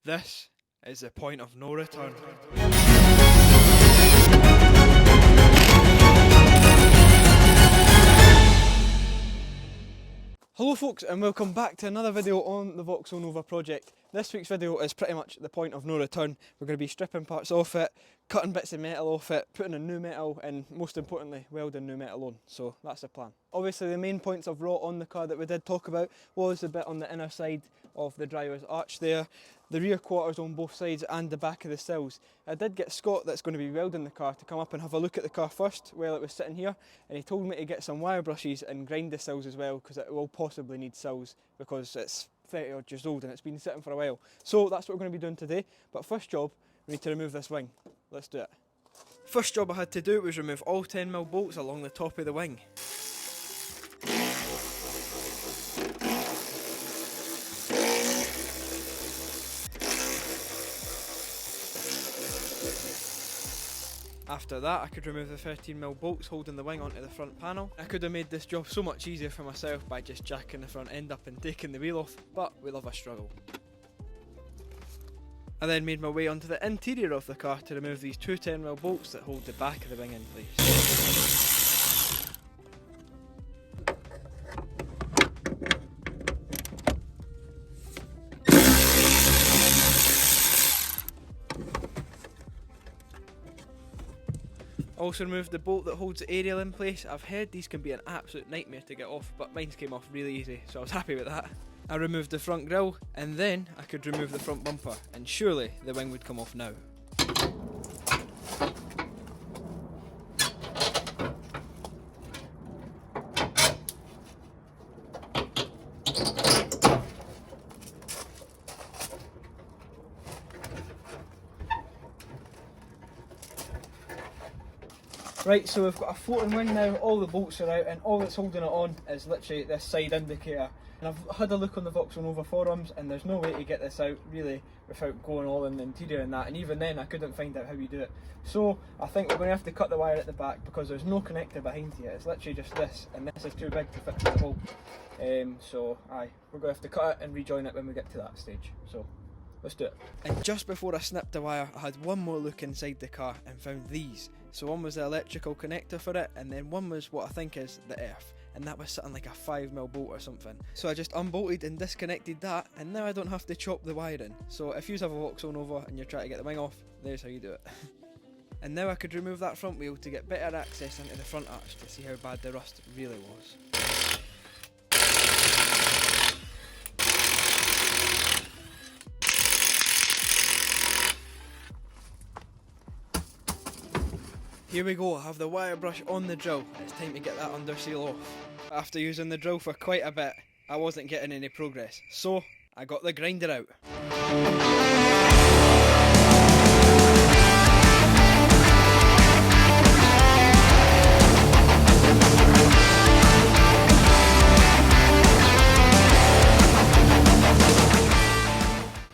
This is the point of no return. Hello folks, and welcome back to another video on the Vauxhall Nova project. This week's video is pretty much the point of no return. We're going to be stripping parts off it, cutting bits of metal off it, putting in new metal, and most importantly welding new metal on. So that's the plan. Obviously the main points of wrought on the car that we did talk about was the bit on the inner side of the driver's arch there, the rear quarters on both sides and the back of the sills. I did get Scott, that's going to be welding the car, to come up and have a look at the car first while it was sitting here, and he told me to get some wire brushes and grind the sills as well, because it will possibly need sills because it's 30 odd years old and it's been sitting for a while. So that's what we're going to be doing today. But first job, we need to remove this wing. Let's do it. First job I had to do was remove all 10mm bolts along the top of the wing. After that, I could remove the 13mm bolts holding the wing onto the front panel. I could have made this job so much easier for myself by just jacking the front end up and taking the wheel off, but we love a struggle. I then made my way onto the interior of the car to remove these two 10mm bolts that hold the back of the wing in place. Also removed the bolt that holds the aerial in place. I've heard these can be an absolute nightmare to get off, but mine came off really easy, so I was happy with that. I removed the front grille, and then I could remove the front bumper, and surely the wing would come off now. Right, so we've got a floating wing now, all the bolts are out, and all that's holding it on is literally this side indicator. And I've had a look on the Vauxhall Nova forums, and there's no way to get this out really without going all in the interior and that, and even then I couldn't find out how you do it. So I think we're going to have to cut the wire at the back because there's no connector behind here. It's literally just this, and this is too big to fit through the hole. So we're going to have to cut it and rejoin it when we get to that stage. So let's do it. And just before I snipped the wire, I had one more look inside the car and found these. So one was the electrical connector for it, and then one was what I think is the earth, and that was something like a 5mm bolt or something. So I just unbolted and disconnected that, and now I don't have to chop the wiring. So if you have a Vauxhall Nova and you're trying to get the wing off, there's how you do it. And now I could remove that front wheel to get better access into the front arch to see how bad the rust really was. Here we go, I have the wire brush on the drill. It's time to get that underseal off. After using the drill for quite a bit, I wasn't getting any progress, so I got the grinder out.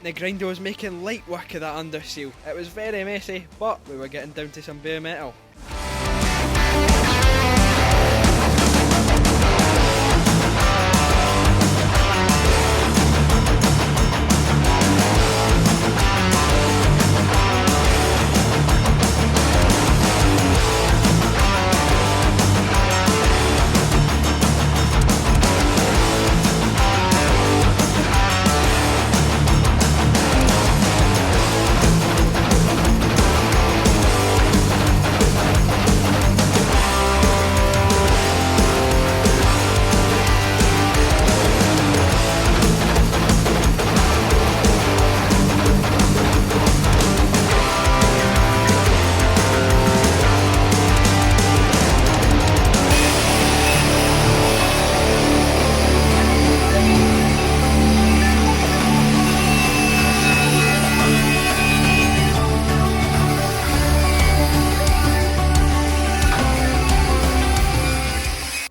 The grinder was making light work of that underseal. It was very messy, but we were getting down to some bare metal.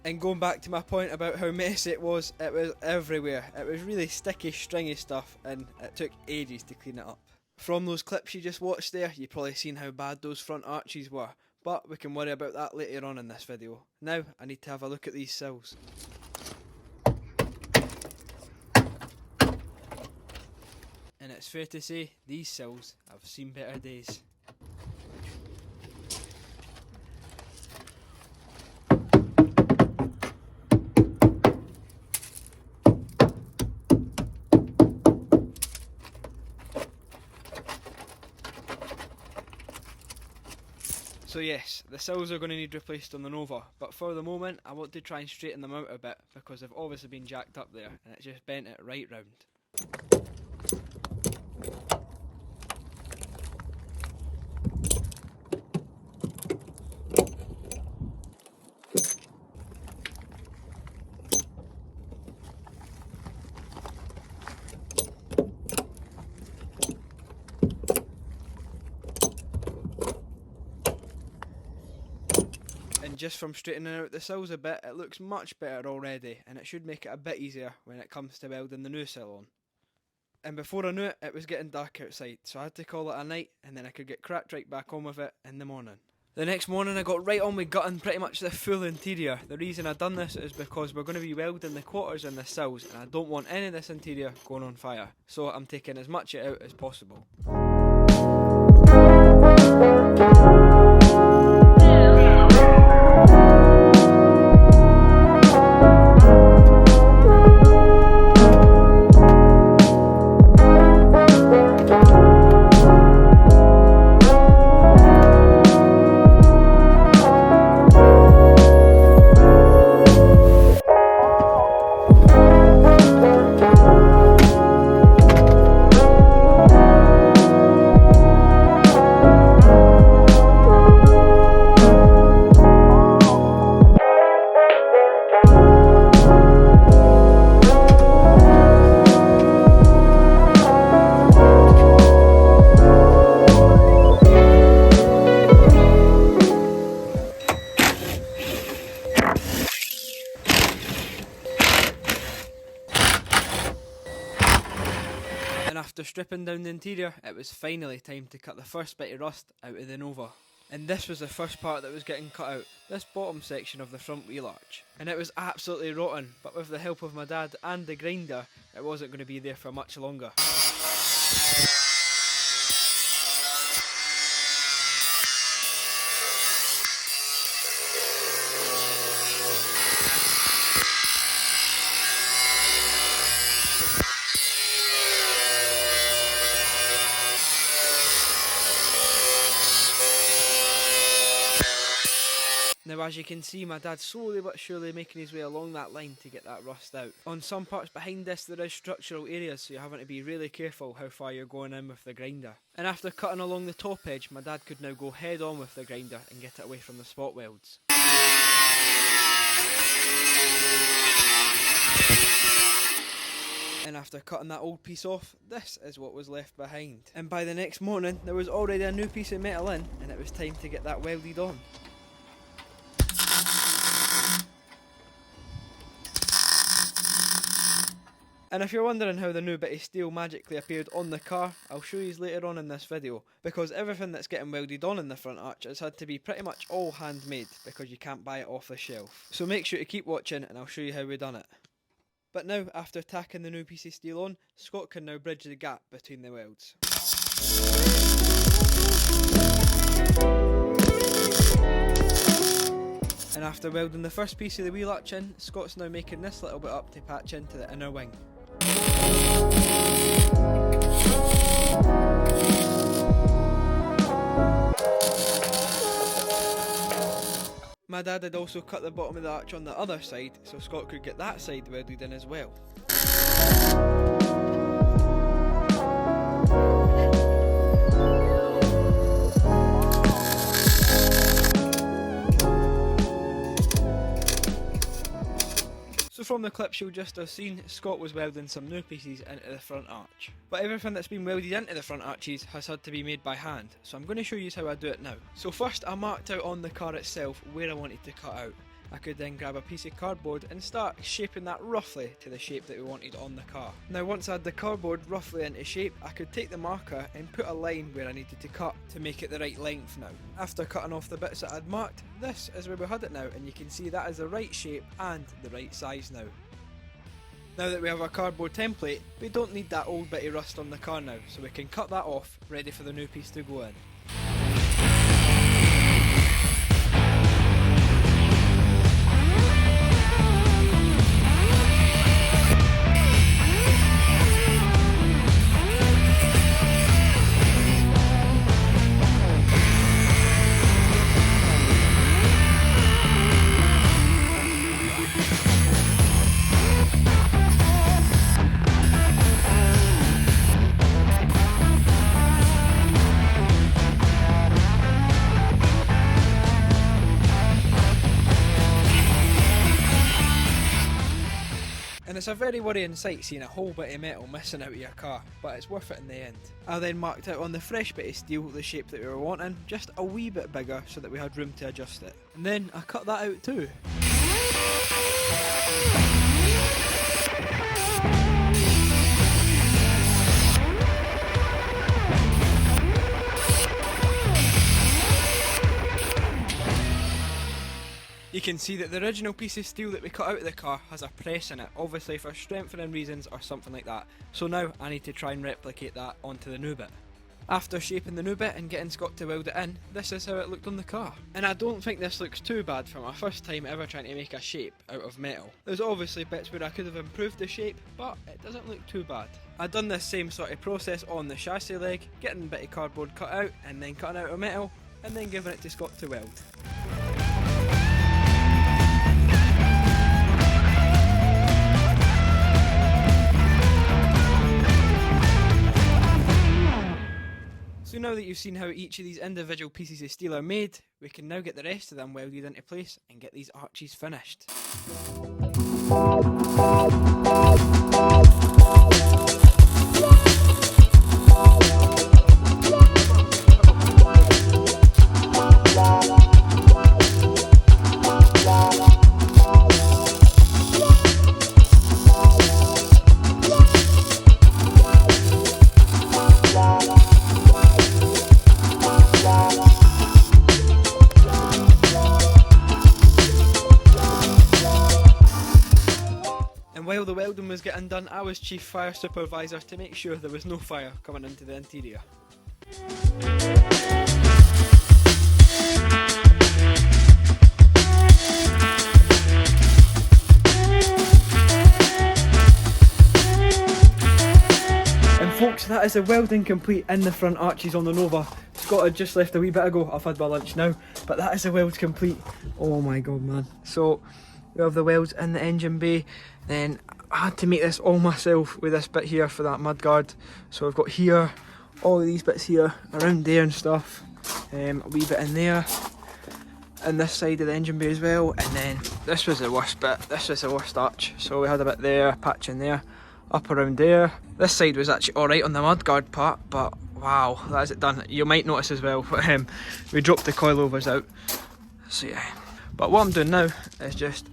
And going back to my point about how messy it was everywhere. It was really sticky, stringy stuff, and it took ages to clean it up. From those clips you just watched there, you've probably seen how bad those front arches were, but we can worry about that later on in this video. Now I need to have a look at these sills. And it's fair to say these sills have seen better days. So yes, the sills are going to need replaced on the Nova, but for the moment I want to try and straighten them out a bit because they've obviously been jacked up there and it's just bent it right round. And just from straightening out the sills a bit, it looks much better already, and it should make it a bit easier when it comes to welding the new sill on. And before I knew it, it was getting dark outside, so I had to call it a night, and then I could get cracked right back on with it in the morning. The next morning I got right on with gutting pretty much the full interior. The reason I've done this is because we're going to be welding the quarters and the sills, and I don't want any of this interior going on fire, so I'm taking as much out as possible. And after stripping down the interior, it was finally time to cut the first bit of rust out of the Nova. And this was the first part that was getting cut out, this bottom section of the front wheel arch. And it was absolutely rotten, but with the help of my dad and the grinder, it wasn't going to be there for much longer. Now as you can see, my dad's slowly but surely making his way along that line to get that rust out. On some parts behind this there is structural areas, so you're having to be really careful how far you're going in with the grinder. And after cutting along the top edge, my dad could now go head on with the grinder and get it away from the spot welds. And after cutting that old piece off, this is what was left behind. And by the next morning there was already a new piece of metal in, and it was time to get that welded on. And if you're wondering how the new bit of steel magically appeared on the car, I'll show you later on in this video, because everything that's getting welded on in the front arch has had to be pretty much all handmade, because you can't buy it off the shelf. So make sure to keep watching and I'll show you how we've done it. But now, after tacking the new piece of steel on, Scott can now bridge the gap between the welds. And after welding the first piece of the wheel arch in, Scott's now making this little bit up to patch into the inner wing. My dad had also cut the bottom of the arch on the other side, so Scott could get that side welded in as well. So from the clips you'll just have seen, Scott was welding some new pieces into the front arch. But everything that's been welded into the front arches has had to be made by hand, so I'm going to show you how I do it now. So first I marked out on the car itself where I wanted to cut out. I could then grab a piece of cardboard and start shaping that roughly to the shape that we wanted on the car. Now once I had the cardboard roughly into shape, I could take the marker and put a line where I needed to cut to make it the right length now. After cutting off the bits that I'd marked, this is where we had it now, and you can see that is the right shape and the right size now. Now that we have our cardboard template, we don't need that old bitty rust on the car now, so we can cut that off, ready for the new piece to go in. And it's a very worrying sight seeing a whole bit of metal missing out of your car, but it's worth it in the end. I then marked out on the fresh bit of steel the shape that we were wanting, just a wee bit bigger so that we had room to adjust it. And then I cut that out too. You can see that the original piece of steel that we cut out of the car has a press in it, obviously for strengthening reasons or something like that. So now I need to try and replicate that onto the new bit. After shaping the new bit and getting Scott to weld it in, this is how it looked on the car. And I don't think this looks too bad for my first time ever trying to make a shape out of metal. There's obviously bits where I could have improved the shape, but it doesn't look too bad. I've done this same sort of process on the chassis leg, getting a bit of cardboard cut out and then cutting out of metal and then giving it to Scott to weld. So now that you've seen how each of these individual pieces of steel are made, we can now get the rest of them welded into place and get these arches finished. While the welding was getting done, I was chief fire supervisor to make sure there was no fire coming into the interior. And folks, that is the welding complete in the front arches on the Nova. Scott had just left a wee bit ago, I've had my lunch now, but that is the weld complete. Oh my god, man. So we have the welds in the engine bay. Then I had to make this all myself with this bit here for that mudguard. So I've got here, all of these bits here, around there and stuff. A wee bit in there. And this side of the engine bay as well. And then this was the worst bit, this was the worst arch. So we had a bit there, a patch in there, up around there. This side was actually alright on the mudguard part, but wow, that is it done. You might notice as well, but we dropped the coilovers out. So yeah. But what I'm doing now is just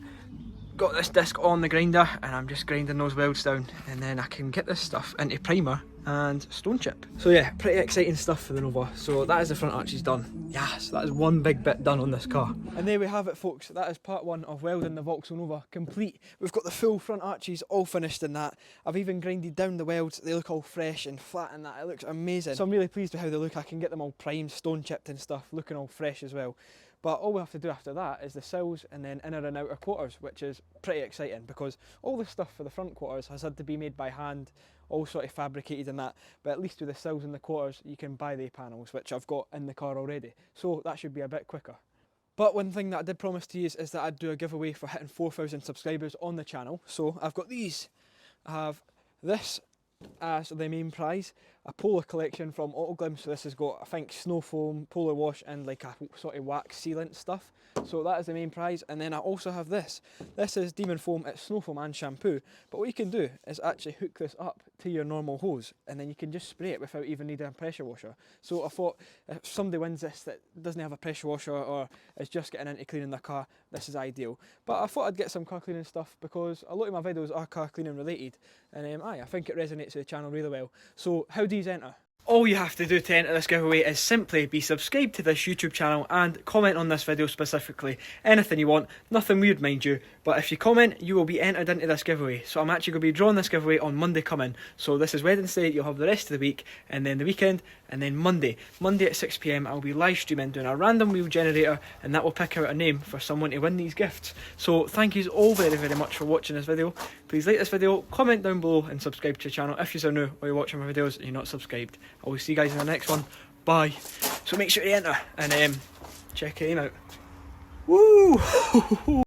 got this disc on the grinder and I'm just grinding those welds down, and then I can get this stuff into primer and stone chip. So yeah, pretty exciting stuff for the Nova. So that is the front arches done. Yes, that is one big bit done on this car. And there we have it, folks. That is part one of welding the Vauxhall Nova complete. We've got the full front arches all finished in that. I've even grinded down the welds. They look all fresh and flat and that. It looks amazing. So I'm really pleased with how they look. I can get them all primed, stone chipped and stuff, looking all fresh as well. But all we have to do after that is the sills and then inner and outer quarters, which is pretty exciting because all the stuff for the front quarters has had to be made by hand, all sort of fabricated and that. But at least with the sills and the quarters, you can buy the panels, which I've got in the car already. So that should be a bit quicker. But one thing that I did promise to you is that I'd do a giveaway for hitting 4,000 subscribers on the channel. So I've got these. I have this as the main prize, a polar collection from Autoglim. So this has got, I think, snow foam, polar wash and like a sort of wax sealant stuff. So that is the main prize. And then I also have this. This is Demon Foam, it's snow foam and shampoo. But what you can do is actually hook this up to your normal hose and then you can just spray it without even needing a pressure washer. So I thought if somebody wins this that doesn't have a pressure washer or is just getting into cleaning their car, this is ideal. But I thought I'd get some car cleaning stuff because a lot of my videos are car cleaning related, and I think it resonates with the channel really well. So how do you enter? All you have to do to enter this giveaway is simply be subscribed to this YouTube channel and comment on this video specifically. Anything you want, nothing weird mind you, but if you comment you will be entered into this giveaway. So I'm actually going to be drawing this giveaway on Monday coming. So this is Wednesday, you'll have the rest of the week, and then the weekend, and then Monday at 6 PM I'll be live streaming doing a random wheel generator, and that will pick out a name for someone to win these gifts. So thank you all very much for watching this video. Please like this video, comment down below and subscribe to the channel if you're new or you're watching my videos and you're not subscribed. I will see you guys in the next one. Bye. So make sure you enter and check it out. Woo!